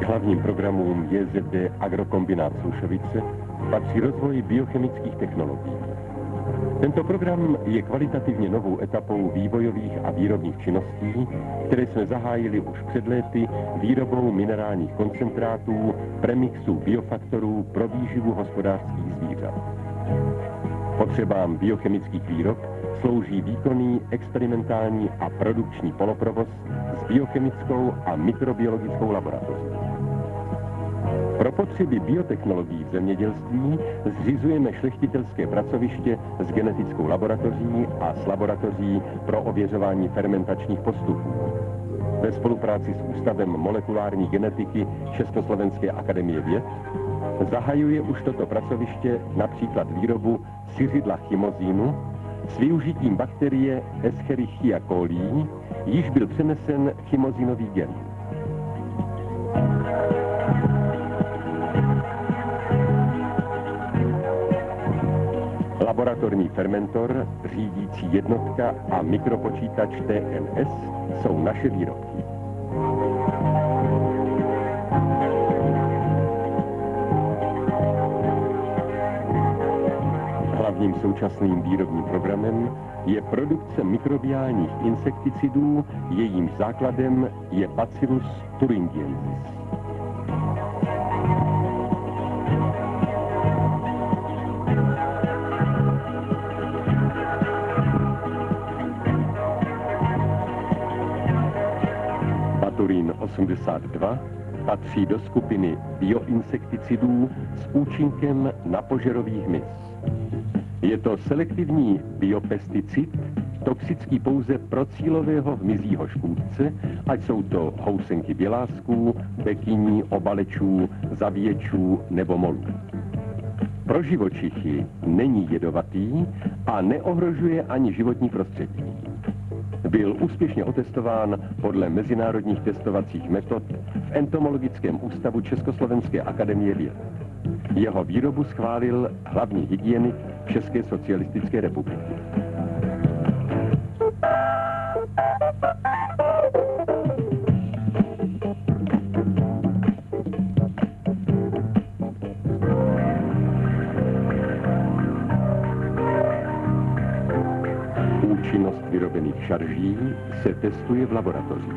Hlavním programům JZD Agrokombinát Slušovice patří rozvoj biochemických technologií. Tento program je kvalitativně novou etapou vývojových a výrobních činností, které jsme zahájili už před léty výrobou minerálních koncentrátů, premixů biofaktorů pro výživu hospodářských zvířat. Potřebám biochemických výrob slouží výkonný, experimentální a produkční poloprovoz s biochemickou a mikrobiologickou laboratoří. Pro potřeby biotechnologií v zemědělství zřizujeme šlechtitelské pracoviště s genetickou laboratoří a s laboratoří pro ověřování fermentačních postupů. Ve spolupráci s Ústavem molekulární genetiky Československé akademie věd zahajuje už toto pracoviště například výrobu syřidla chymozínu s využitím bakterie Escherichia coli, již byl přenesen chymozínový gen. Laboratorní fermentor, řídící jednotka a mikropočítač TMS jsou naše výrobky. Hlavním současným výrobním programem je produkce mikrobiálních insekticidů, jejímž základem je Bacillus thuringiensis. Baturin 82 patří do skupiny bioinsekticidů s účinkem na požerový hmyz. Je to selektivní biopesticid, toxický pouze pro cílového hmyzího škůdce, ať jsou to housenky bělásků, bekyní, obalečů, zavíječů nebo molů. Pro živočichy není jedovatý a neohrožuje ani životní prostředí. Byl úspěšně otestován podle mezinárodních testovacích metod v Entomologickém ústavu Československé akademie věd. Jeho výrobu schválil hlavní hygienik České socialistické republiky. Účinnost vyrobených šarží se testuje v laboratořích.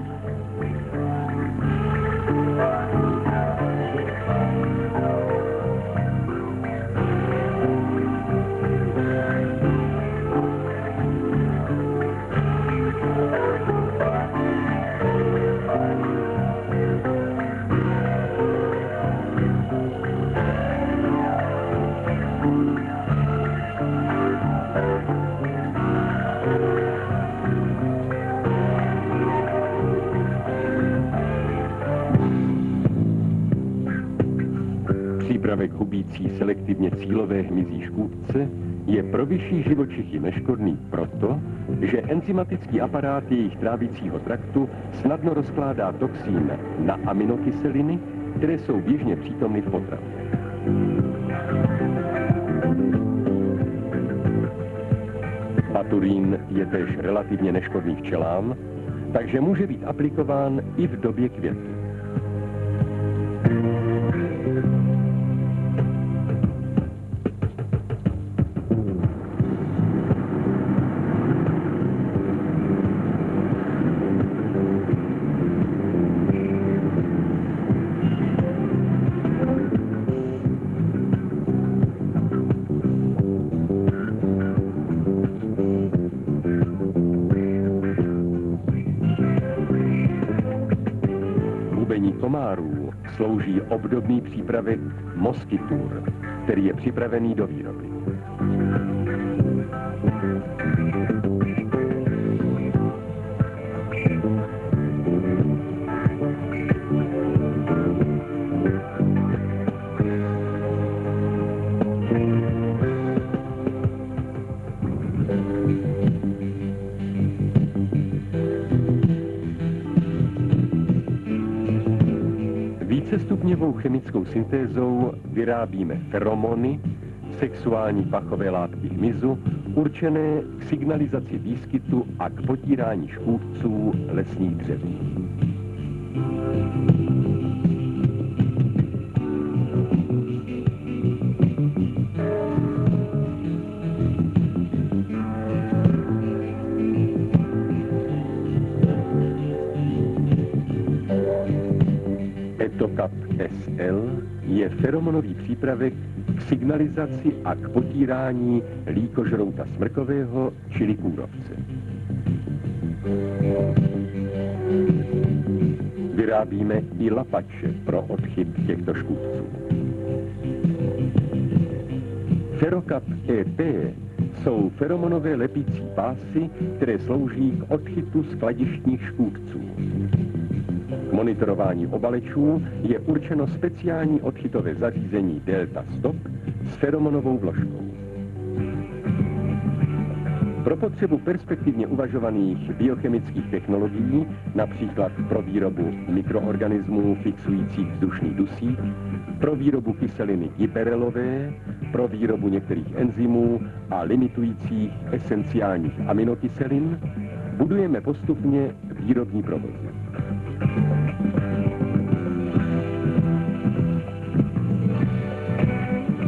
Přípravek hubící selektivně cílové hmyzí škůdce je pro vyšší živočichy neškodný proto, že enzymatický aparát jejich trávicího traktu snadno rozkládá toxín na aminokyseliny, které jsou běžně přítomny v potravě. Baturin je též relativně neškodný včelám, takže může být aplikován i v době květu. Komárů slouží obdobný přípravek Mosquitur, který je připravený do výroby. Vícestupňovou chemickou syntézou vyrábíme feromony, sexuální pachové látky hmyzu, určené k signalizaci výskytu a k potírání škůdců lesních dřevin. Etokap SL je feromonový přípravek k signalizaci a k potírání líkožrouta smrkového, čili kůrovce. Vyrábíme i lapače pro odchyt těchto škůdců. Ferokap EP jsou feromonové lepící pásy, které slouží k odchytu skladištních škůdců. K monitorování obalečů je určeno speciální odchytové zařízení Delta Stop s feromonovou vložkou. Pro potřebu perspektivně uvažovaných biochemických technologií, například pro výrobu mikroorganismů fixujících vzdušný dusík, pro výrobu kyseliny giberelové, pro výrobu některých enzymů a limitujících esenciálních aminokyselin, budujeme postupně výrobní provozy.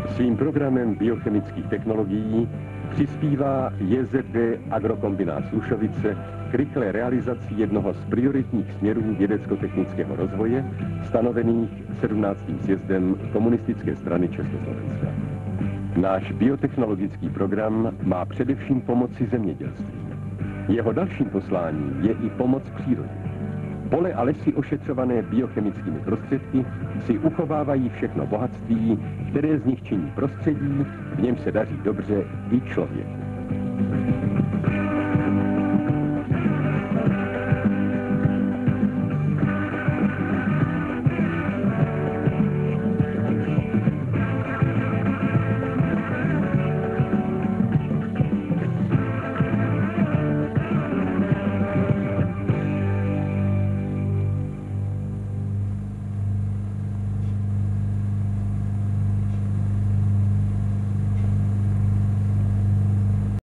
Svým programem biochemických technologií přispívá JZD Agrokombinát Slušovice k rychlé realizaci jednoho z prioritních směrů vědecko-technického rozvoje stanovených 17. sjezdem Komunistické strany Československa. Náš biotechnologický program má především pomoci zemědělství. Jeho dalším posláním je i pomoc přírodě. Pole a lesy ošetřované biochemickými prostředky si uchovávají všechno bohatství, které z nich činí prostředí, v něm se daří dobře i člověku.